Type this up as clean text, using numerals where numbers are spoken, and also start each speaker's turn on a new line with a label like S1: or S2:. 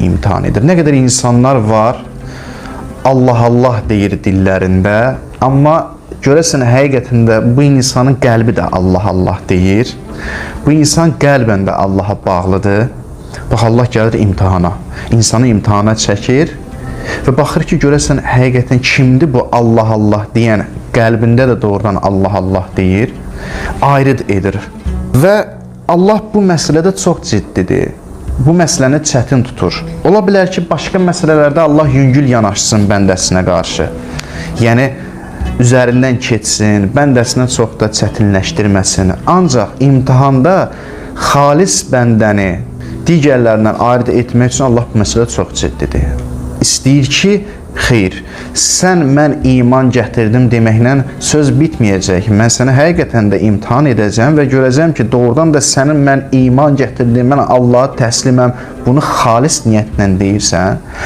S1: imtihan edir. Nə qədər insanlar var, Allah Allah deyir dillərində, amma görəsən həqiqətində bu insanın qəlbi də Allah Allah deyir. Bu insan qəlbən də Allaha bağlıdır. Bax, Allah gəlir imtihana, insanı imtihana çəkir və baxır ki, görəsən həqiqətən kimdir bu Allah Allah deyən, qəlbində də doğrudan Allah Allah deyir, ayrı edir. Və Allah bu məsələdə çox ciddidir. Bu məsələni çətin tutur. Ola bilər ki, başqa məsələlərdə Allah yüngül yanaşsın bəndəsinə qarşı. Yəni, üzərindən keçsin, bəndəsinə çox da çətinləşdirməsin. Ancaq imtihanda xalis bəndəni digərlərindən ayrı etmək üçün Allah bu məsələ çox ciddidir. İstəyir ki, xeyr, sən mən iman gətirdim deməklə söz bitməyəcək. Mən səni həqiqətən də imtihan edəcəm və görəcəm ki, doğrudan da sənin mən iman gətirdim, mən Allaha təsliməm, bunu xalis niyyətlə deyirsən.